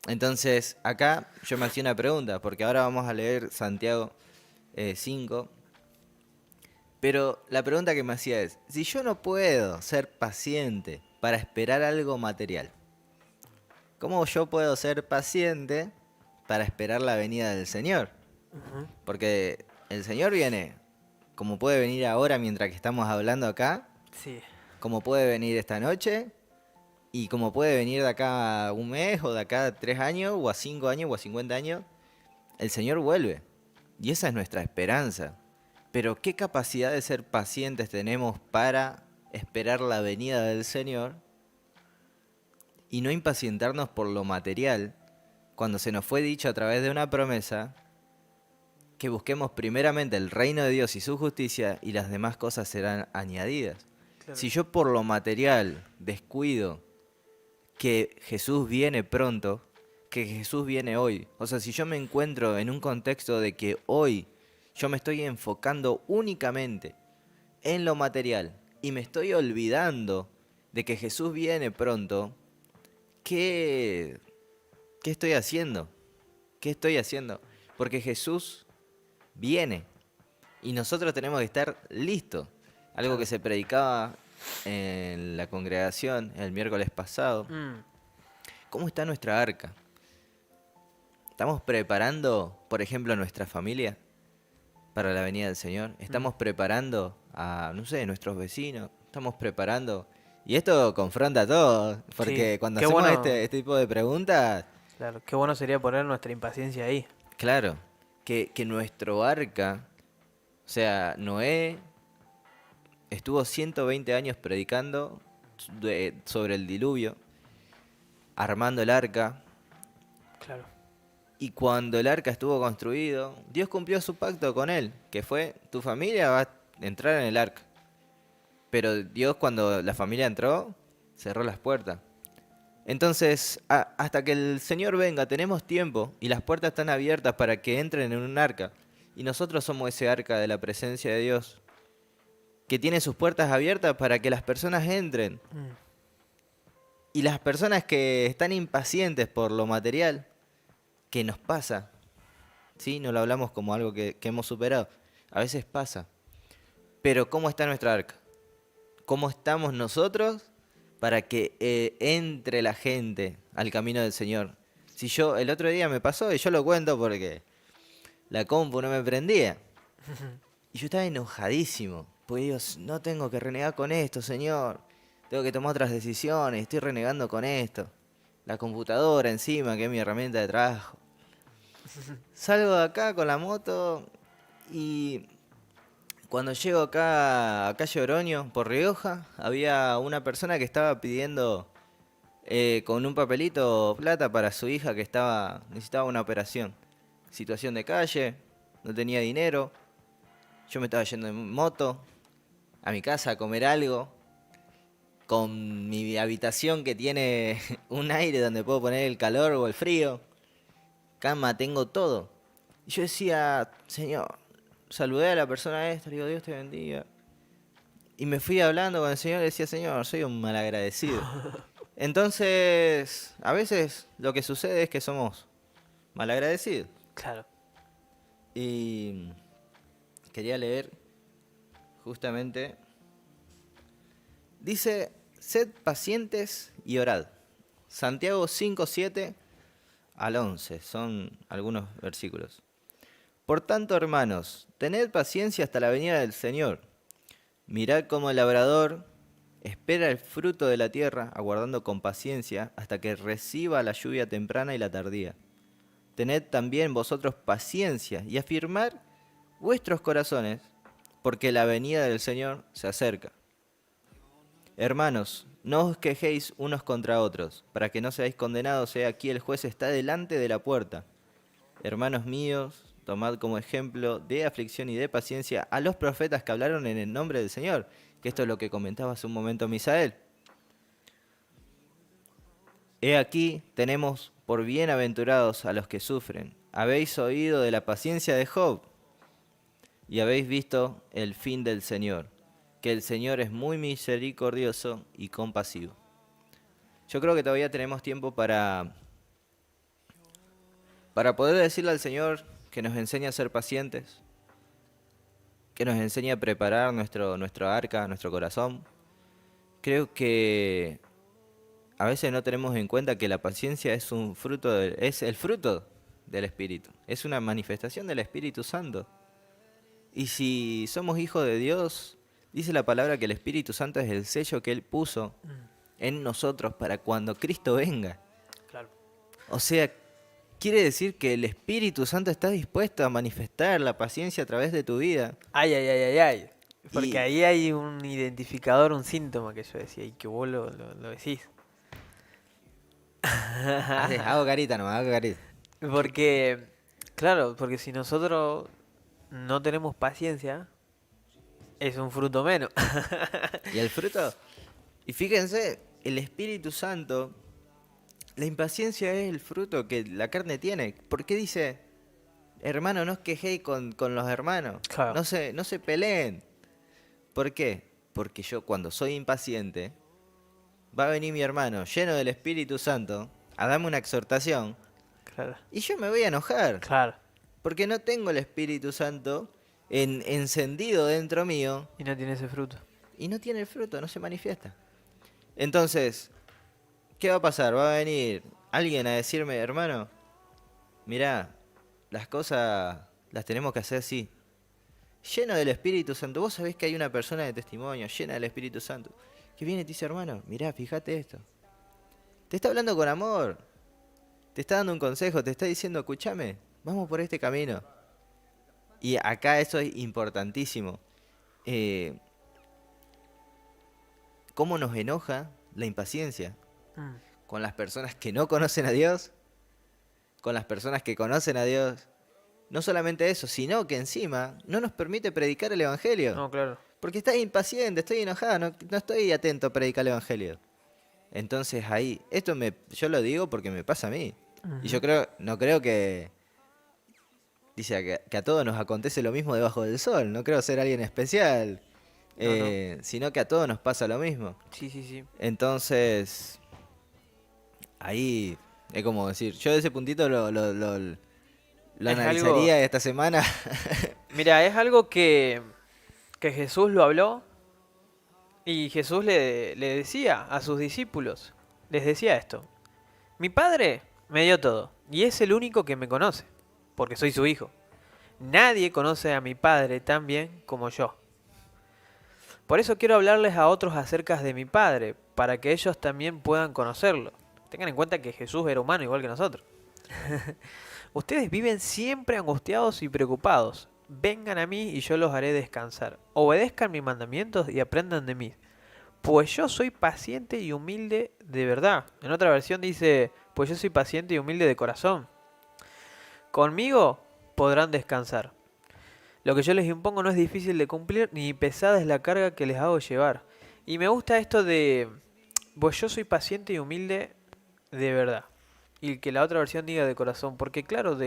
Entonces, acá yo me hacía una pregunta, porque ahora vamos a leer Santiago 5, pero la pregunta que me hacía es, si yo no puedo ser paciente para esperar algo material, ¿cómo yo puedo ser paciente para esperar la venida del Señor? ujú, Porque el Señor viene, como puede venir ahora mientras que estamos hablando acá, sí, como puede venir esta noche, y como puede venir de acá a un mes, o de acá a 3 años, o a 5 años, o a 50 años, el Señor vuelve. Y esa es nuestra esperanza. Pero ¿qué capacidad de ser pacientes tenemos para esperar la venida del Señor y no impacientarnos por lo material cuando se nos fue dicho a través de una promesa que busquemos primeramente el reino de Dios y su justicia y las demás cosas serán añadidas? claro. Si yo por lo material descuido que Jesús viene pronto, que Jesús viene hoy. O sea, si yo me encuentro en un contexto de que hoy yo me estoy enfocando únicamente en lo material y me estoy olvidando de que Jesús viene pronto, ¿qué, qué estoy haciendo? ¿Qué estoy haciendo? Porque Jesús viene y nosotros tenemos que estar listos. Algo que Claro. se predicaba en la congregación el miércoles pasado. Mm, ¿Cómo está nuestra arca? ¿Estamos preparando, por ejemplo, a nuestra familia para la venida del Señor? mm, ¿Estamos preparando a, no sé, nuestros vecinos? ¿Estamos preparando? Y esto confronta a todos, sí, porque cuando qué hacemos bueno, este tipo de preguntas, claro, qué bueno sería poner nuestra impaciencia ahí. claro, que nuestro arca, o sea, Noé estuvo 120 años predicando sobre el diluvio, armando el arca. Claro. Y cuando el arca estuvo construido, Dios cumplió su pacto con él, que fue, tu familia va a entrar en el arca. Pero Dios cuando la familia entró, cerró las puertas. Entonces, hasta que el Señor venga, tenemos tiempo y las puertas están abiertas para que entren en un arca. Y nosotros somos ese arca de la presencia de Dios, que tiene sus puertas abiertas para que las personas entren. Mm, Y las personas que están impacientes por lo material, que nos pasa, ¿sí? No lo hablamos como algo que hemos superado. A veces pasa. Pero ¿cómo está nuestra arca? ¿Cómo estamos nosotros para que entre la gente al camino del Señor? Si yo, el otro día me pasó, y yo lo cuento porque la compu no me prendía. Y yo estaba enojadísimo. Pues digo, no tengo que renegar con esto, señor. Tengo que tomar otras decisiones, estoy renegando con esto. La computadora encima, que es mi herramienta de trabajo. Salgo de acá con la moto y cuando llego acá a calle Oroño, por Rioja, había una persona que estaba pidiendo con un papelito plata para su hija que necesitaba una operación. Situación de calle, no tenía dinero. Yo me estaba yendo en moto a mi casa a comer algo, con mi habitación que tiene un aire donde puedo poner el calor o el frío. Cama, tengo todo. Y yo decía, señor, saludé a la persona esta, le digo, Dios te bendiga. Y me fui hablando con el señor y decía, señor, soy un malagradecido. Entonces, a veces lo que sucede es que somos malagradecidos. Claro. Y quería leer justamente, dice, sed pacientes y orad. Santiago 5:7 al 11, son algunos versículos. Por tanto, hermanos, tened paciencia hasta la venida del Señor. Mirad cómo el labrador espera el fruto de la tierra, aguardando con paciencia hasta que reciba la lluvia temprana y la tardía. Tened también vosotros paciencia y afirmad vuestros corazones, porque la venida del Señor se acerca. Hermanos, no os quejéis unos contra otros, para que no seáis condenados. Aquí el juez está delante de la puerta. Hermanos míos, tomad como ejemplo de aflicción y de paciencia a los profetas que hablaron en el nombre del Señor, que esto es lo que comentaba hace un momento Misael. He aquí tenemos por bienaventurados a los que sufren. Habéis oído de la paciencia de Job y habéis visto el fin del Señor, que el Señor es muy misericordioso y compasivo. Yo creo que todavía tenemos tiempo para poder decirle al Señor que nos enseñe a ser pacientes, que nos enseñe a preparar nuestro arca, nuestro corazón. Creo que a veces no tenemos en cuenta que la paciencia es es el fruto del Espíritu, es una manifestación del Espíritu Santo. Y si somos hijos de Dios, dice la palabra que el Espíritu Santo es el sello que Él puso en nosotros para cuando Cristo venga. Claro. O sea, quiere decir que el Espíritu Santo está dispuesto a manifestar la paciencia a través de tu vida. Ay, ay, ay, ay, ay. Porque Y ahí hay un identificador, un síntoma que yo decía y que vos lo decís. hago carita nomás, hago carita. Porque, claro, porque si nosotros no tenemos paciencia, es un fruto menos. Y el fruto, y fíjense, el Espíritu Santo, la impaciencia es el fruto que la carne tiene. ¿Por qué dice, hermano, no os quejéis con los hermanos? Claro. No se peleen. ¿Por qué? Porque yo cuando soy impaciente, va a venir mi hermano lleno del Espíritu Santo a darme una exhortación Claro, y yo me voy a enojar. claro. Porque no tengo el Espíritu Santo encendido dentro mío Y no tiene ese fruto. y no tiene el fruto, no se manifiesta. Entonces, ¿qué va a pasar? Va a venir alguien a decirme, hermano, mirá, las cosas las tenemos que hacer así. Lleno del Espíritu Santo. Vos sabés que hay una persona de testimonio llena del Espíritu Santo que viene y te dice, hermano, mirá, fíjate esto. Te está hablando con amor. Te está dando un consejo, te está diciendo, escúchame, vamos por este camino. Y acá eso es importantísimo. ¿Cómo nos enoja la impaciencia? Mm, Con las personas que no conocen a Dios, con las personas que conocen a Dios. No solamente eso, sino que encima no nos permite predicar el Evangelio. No, claro. Porque estás impaciente, estoy enojado, no estoy atento a predicar el Evangelio. Entonces ahí, yo lo digo porque me pasa a mí. Y yo no creo que, dice que a todos nos acontece lo mismo debajo del sol. No creo ser alguien especial, No. sino que a todos nos pasa lo mismo. Sí, sí, sí. Entonces, ahí es como decir, yo de ese puntito lo Es analizaría esta semana. Mira, es algo que Jesús lo habló y Jesús le decía a sus discípulos, les decía esto, mi Padre me dio todo y es el único que me conoce, porque soy su hijo. Nadie conoce a mi Padre tan bien como yo. Por eso quiero hablarles a otros acerca de mi Padre, para que ellos también puedan conocerlo. Tengan en cuenta que Jesús era humano igual que nosotros. Ustedes viven siempre angustiados y preocupados. Vengan a mí y yo los haré descansar. Obedezcan mis mandamientos y aprendan de mí, pues yo soy paciente y humilde de verdad. En otra versión dice, pues yo soy paciente y humilde de corazón. Conmigo podrán descansar. Lo que yo les impongo no es difícil de cumplir, ni pesada es la carga que les hago llevar. Y me gusta esto de, pues yo soy paciente y humilde de verdad. Y que la otra versión diga de corazón, porque claro,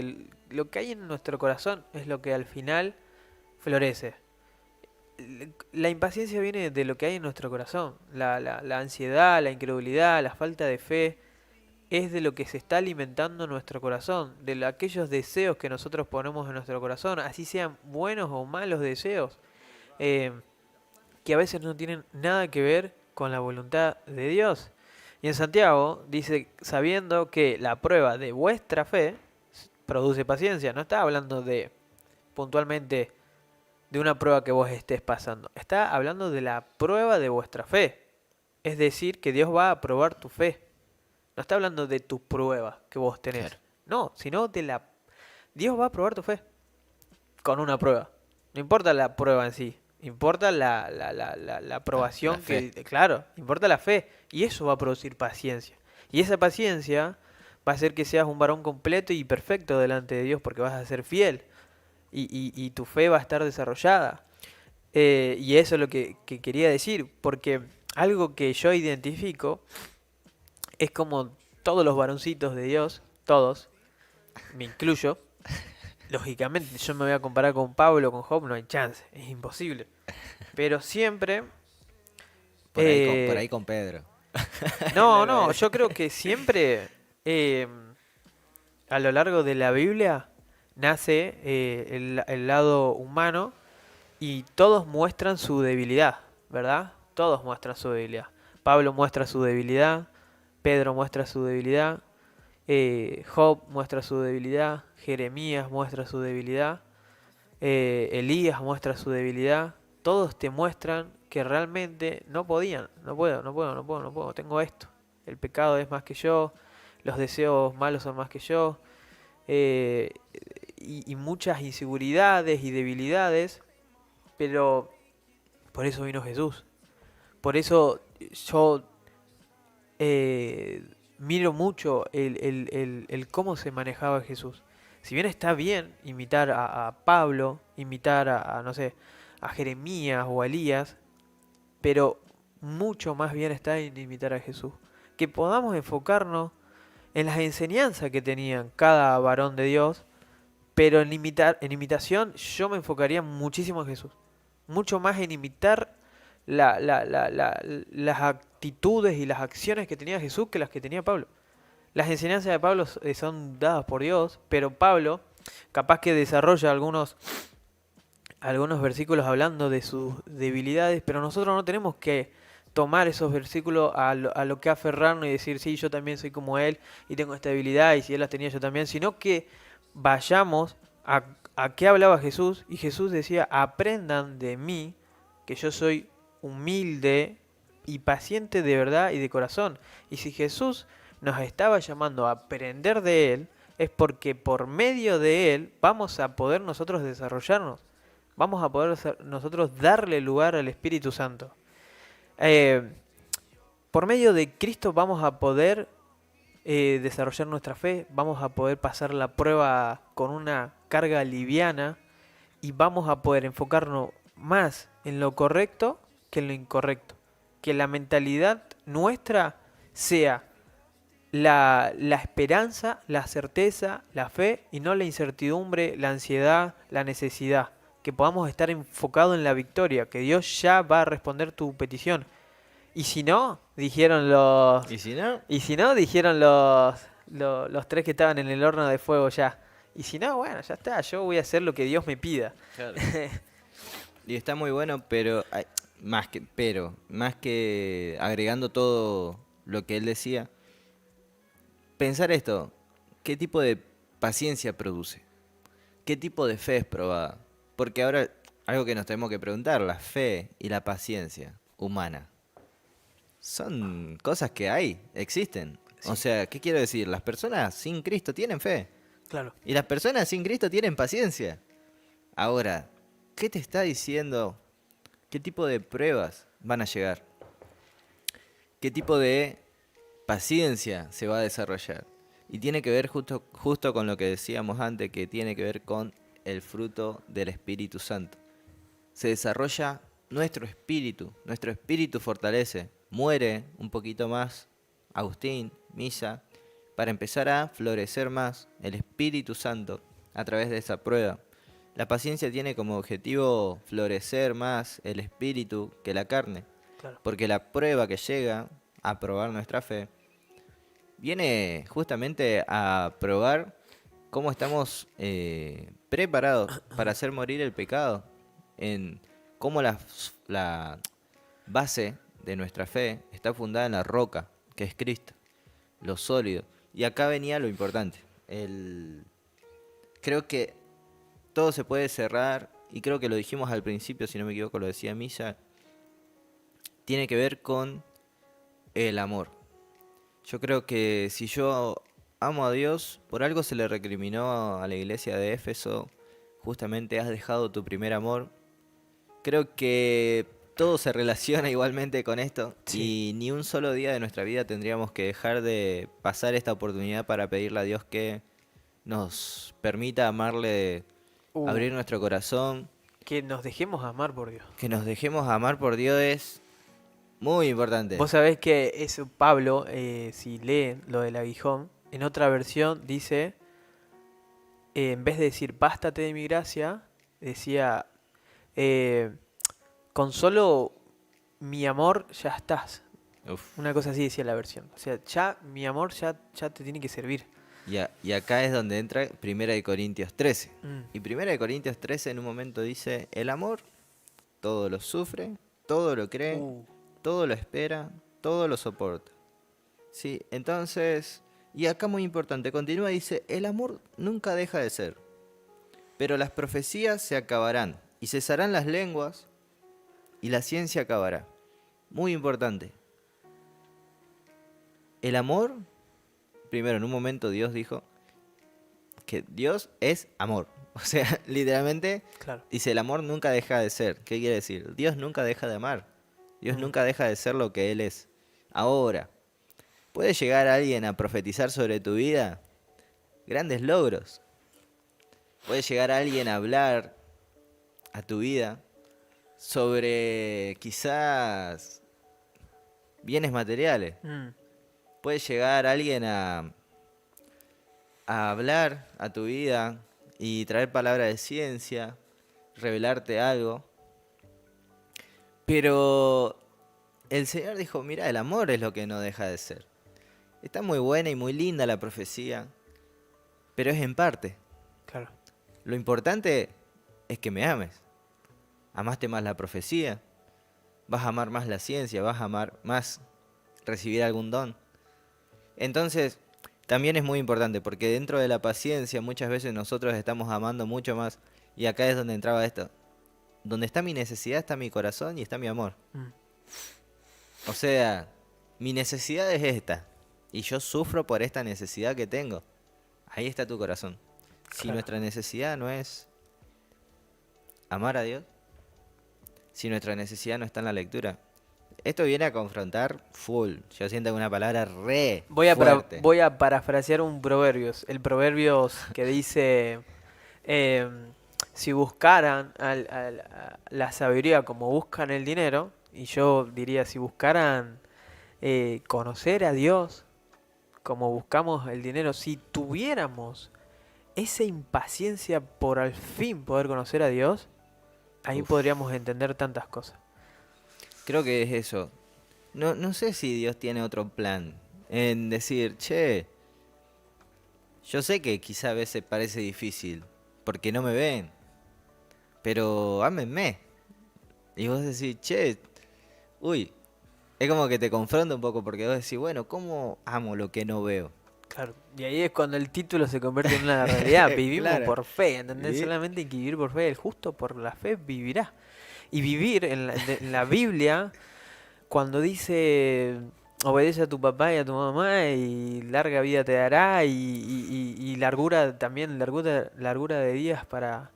lo que hay en nuestro corazón es lo que al final florece. La impaciencia viene de lo que hay en nuestro corazón. La ansiedad, la incredulidad, la falta de fe es de lo que se está alimentando nuestro corazón, de aquellos deseos que nosotros ponemos en nuestro corazón, así sean buenos o malos deseos, eh, que a veces no tienen nada que ver con la voluntad de Dios. Y en Santiago dice, sabiendo que la prueba de vuestra fe produce paciencia. No está hablando de puntualmente de una prueba que vos estés pasando. Está hablando de la prueba de vuestra fe. Es decir, que Dios va a probar tu fe. No está hablando de tu prueba que vos tenés. Claro. No, sino de la... Dios va a probar tu fe con una prueba. No importa la prueba en sí. Importa la aprobación La fe. que... Claro, importa la fe. Y eso va a producir paciencia. Y esa paciencia va a hacer que seas un varón completo y perfecto delante de Dios porque vas a ser fiel. Y tu fe va a estar desarrollada. Y eso es lo que quería decir. Porque algo que yo identifico es como todos los varoncitos de Dios, todos, me incluyo, lógicamente yo me voy a comparar con Pablo, con Job, no hay chance, es imposible. Pero siempre... Por eh, ahí con Pedro. no, No, no, no, yo creo que siempre a lo largo de la Biblia nace el lado humano y todos muestran su debilidad, ¿verdad? Todos muestran su debilidad. Pablo muestra su debilidad, Pedro muestra su debilidad, Job muestra su debilidad, Jeremías muestra su debilidad, Elías muestra su debilidad. Todos te muestran que realmente no podían, no puedo, tengo esto. El pecado es más que yo, los deseos malos son más que yo, eh, y muchas inseguridades y debilidades, pero por eso vino Jesús. Por eso yo miro mucho el cómo se manejaba Jesús. Si bien está bien imitar a Pablo, imitar no sé, a Jeremías o a Elías, pero mucho más bien está en imitar a Jesús. Que podamos enfocarnos en las enseñanzas que tenían cada varón de Dios, pero en imitación yo me enfocaría muchísimo en Jesús. Mucho más en imitar las actitudes y las acciones que tenía Jesús que las que tenía Pablo. Las enseñanzas de Pablo son dadas por Dios, pero Pablo capaz que desarrolla algunos versículos hablando de sus debilidades, pero nosotros no tenemos que tomar esos versículos a lo que aferrarnos y decir, sí, yo también soy como él y tengo esta debilidad y si él las tenía yo también, sino que vayamos a qué hablaba Jesús y Jesús decía, aprendan de mí que yo soy humilde y paciente de verdad y de corazón. Y si Jesús nos estaba llamando a aprender de Él, es porque por medio de Él vamos a poder nosotros desarrollarnos. Vamos a poder nosotros darle lugar al Espíritu Santo. Eh, por medio de Cristo vamos a poder desarrollar nuestra fe, vamos a poder pasar la prueba con una carga liviana y vamos a poder enfocarnos más en lo correcto que en lo incorrecto. Que la mentalidad nuestra sea la esperanza, la certeza, la fe y no la incertidumbre, la ansiedad, la necesidad. Que podamos estar enfocados en la victoria, que Dios ya va a responder tu petición. Y si no, dijeron los... ¿Y si no? Y si no, dijeron los tres que estaban en el horno de fuego ya. Y si no, bueno, ya está, yo voy a hacer lo que Dios me pida. Claro. Y está muy bueno, pero más que agregando todo lo que él decía, pensar esto, ¿qué tipo de paciencia produce? ¿qué tipo de fe es probada? Porque ahora algo que nos tenemos que preguntar, la fe y la paciencia humana, son cosas que hay, existen. O Sí, sea, ¿qué quiero decir? Las personas sin Cristo tienen fe claro. y las personas sin Cristo tienen paciencia. Ahora, ¿qué te está diciendo? ¿Qué tipo de pruebas van a llegar? ¿Qué tipo de paciencia se va a desarrollar? Y tiene que ver justo con lo que decíamos antes, que tiene que ver con el fruto del Espíritu Santo. Se desarrolla nuestro espíritu fortalece, muere un poquito más Agustín, Misa, para empezar a florecer más el Espíritu Santo a través de esa prueba. La paciencia tiene como objetivo florecer más el espíritu que la carne, Claro. porque la prueba que llega a probar nuestra fe viene justamente a probar cómo estamos preparados para hacer morir el pecado, en cómo la base de nuestra fe está fundada en la roca, que es Cristo, lo sólido. Y acá venía lo importante. Creo que todo se puede cerrar, y creo que lo dijimos al principio, si no me equivoco, lo decía Misa, tiene que ver con el amor. Yo creo que si yo amo a Dios, por algo se le recriminó a la iglesia de Éfeso, justamente has dejado tu primer amor. Creo que todo se relaciona igualmente con esto Sí. y ni un solo día de nuestra vida tendríamos que dejar de pasar esta oportunidad para pedirle a Dios que nos permita amarle, Uh, abrir nuestro corazón, que nos dejemos amar por Dios. que nos dejemos amar por Dios es muy importante. Vos sabés que eso Pablo, si lee lo del aguijón, en otra versión dice, en vez de decir bástate de mi gracia, decía, eh, con solo mi amor ya estás. Uf. Una cosa así decía la versión. O sea, ya mi amor ya te tiene que servir. Y acá es donde entra Primera de Corintios 13. Mm. Y Primera de Corintios 13 en un momento dice, el amor todo lo sufre, todo lo cree, Uh, todo lo espera, todo lo soporta. Sí, entonces, y acá muy importante, continúa y dice, el amor nunca deja de ser, pero las profecías se acabarán, y cesarán las lenguas, y la ciencia acabará. Muy importante. El amor, primero en un momento Dios dijo que Dios es amor. O sea, literalmente claro. dice, el amor nunca deja de ser. ¿Qué quiere decir? Dios nunca deja de amar. Dios Mm. nunca deja de ser lo que Él es. Ahora, ¿puede llegar alguien a profetizar sobre tu vida? Grandes logros. ¿Puede llegar alguien a hablar a tu vida sobre quizás bienes materiales? Mm. ¿Puede llegar alguien a hablar a tu vida y traer palabra de ciencia, revelarte algo? Pero el Señor dijo, mira, el amor es lo que no deja de ser. Está muy buena y muy linda la profecía, pero es en parte. Claro. Lo importante es que me ames. Amaste más la profecía, vas a amar más la ciencia, vas a amar más recibir algún don. Entonces, también es muy importante porque dentro de la paciencia muchas veces nosotros estamos amando mucho más. Y acá es donde entraba esto. Donde está mi necesidad está mi corazón y está mi amor. Mm. O sea, mi necesidad es esta. Y yo sufro por esta necesidad que tengo. Ahí está tu corazón. Si Claro. nuestra necesidad no es amar a Dios, si nuestra necesidad no está en la lectura, esto viene a confrontar full. Yo siento que una palabra re fuerte. Voy a parafrasear un proverbios. El proverbios que dice, si buscaran la sabiduría como buscan el dinero, y yo diría, si buscaran conocer a Dios como buscamos el dinero, si tuviéramos esa impaciencia por al fin poder conocer a Dios, ahí Uf, podríamos entender tantas cosas. creo que es eso. No sé si Dios tiene otro plan en decir, che, yo sé que quizá a veces parece difícil porque no me ven, pero ámenme. Y vos decís, che, uy, es como que te confronta un poco porque vos decís, bueno, ¿cómo amo lo que no veo? Claro. Y ahí es cuando el título se convierte en una realidad. Vivimos Claro. por fe, ¿entendés? Vivir. Solamente hay que vivir por fe. El justo por la fe vivirá. Y vivir en la Biblia, cuando dice obedece a tu papá y a tu mamá y larga vida te dará y largura también, largura de días para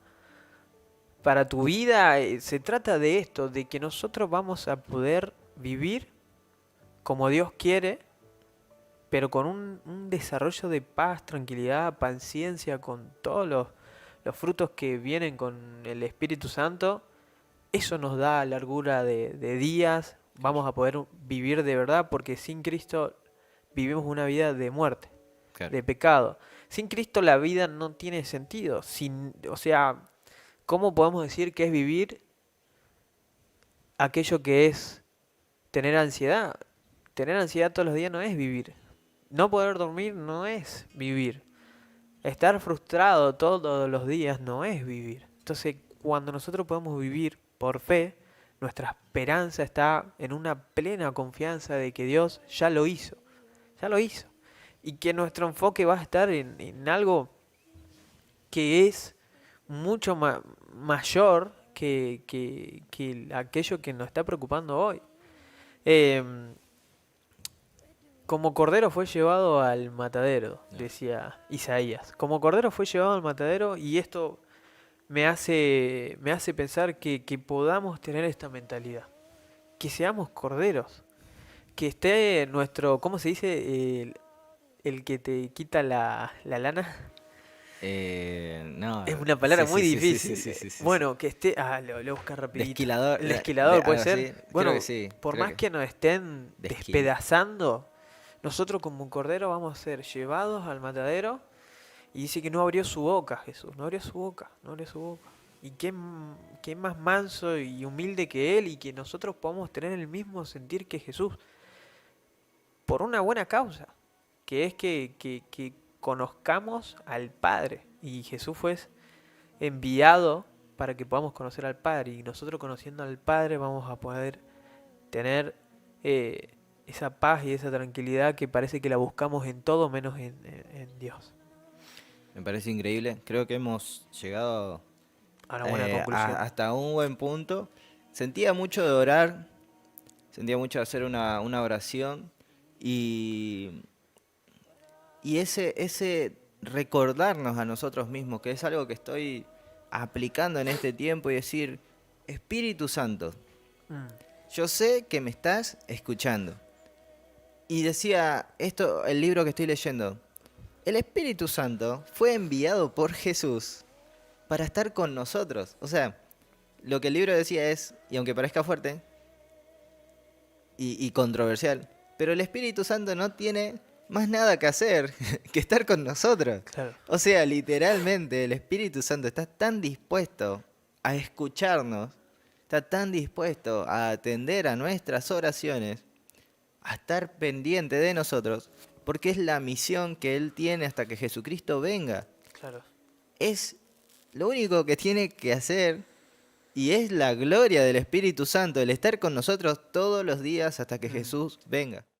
tu vida, se trata de esto, de que nosotros vamos a poder vivir como Dios quiere, pero con un desarrollo de paz, tranquilidad, paciencia, con todos los frutos que vienen con el Espíritu Santo. Eso nos da largura de días, vamos a poder vivir de verdad, porque sin Cristo vivimos una vida de muerte, Claro. de pecado. Sin Cristo la vida no tiene sentido. O sea, ¿cómo podemos decir que es vivir aquello que es tener ansiedad? Tener ansiedad todos los días no es vivir. No poder dormir no es vivir. Estar frustrado todos los días no es vivir. Entonces, cuando nosotros podemos vivir por fe, nuestra esperanza está en una plena confianza de que Dios ya lo hizo. Ya lo hizo. Y que nuestro enfoque va a estar en algo que es mucho mayor que aquello que nos está preocupando hoy. Em, Como cordero fue llevado al matadero, decía Isaías. Como cordero fue llevado al matadero, y esto me hace pensar que podamos tener esta mentalidad. Que seamos corderos. Que esté nuestro, ¿cómo se dice? El que te quita la lana. No, Es una palabra sí, muy sí, sí, sí, difícil. sí, sí, sí, sí, sí. Bueno, que esté... Ah, lo voy a buscar rapidito. Desquilador, El esquilador, ¿puede algo ser? así. Creo Bueno, que sí. por Creo más que que nos estén desquil- despedazando, nosotros como un cordero vamos a ser llevados al matadero. Y dice que no abrió su boca, Jesús. No abrió su boca, no abrió su boca. Y qué más manso y humilde que Él, y que nosotros podamos tener el mismo sentir que Jesús. Por una buena causa, que es que conozcamos al Padre. Y Jesús fue enviado para que podamos conocer al Padre. Y nosotros, conociendo al Padre, vamos a poder tener esa paz y esa tranquilidad que parece que la buscamos en todo menos en Dios. Me parece increíble. Creo que hemos llegado A una buena conclusión. hasta un buen punto. Sentía mucho de orar, sentía mucho de hacer una oración y, y ese recordarnos a nosotros mismos, que es algo que estoy aplicando en este tiempo, y decir, Espíritu Santo, Mm, yo sé que me estás escuchando. Y decía esto, el libro que estoy leyendo, el Espíritu Santo fue enviado por Jesús para estar con nosotros. O sea, lo que el libro decía es, y aunque parezca fuerte y controversial, pero el Espíritu Santo no tiene más nada que hacer que estar con nosotros. claro. O sea, literalmente el Espíritu Santo está tan dispuesto a escucharnos, está tan dispuesto a atender a nuestras oraciones, a estar pendiente de nosotros, porque es la misión que Él tiene hasta que Jesucristo venga. Claro. Es lo único que tiene que hacer, y es la gloria del Espíritu Santo, el estar con nosotros todos los días hasta que Jesús venga.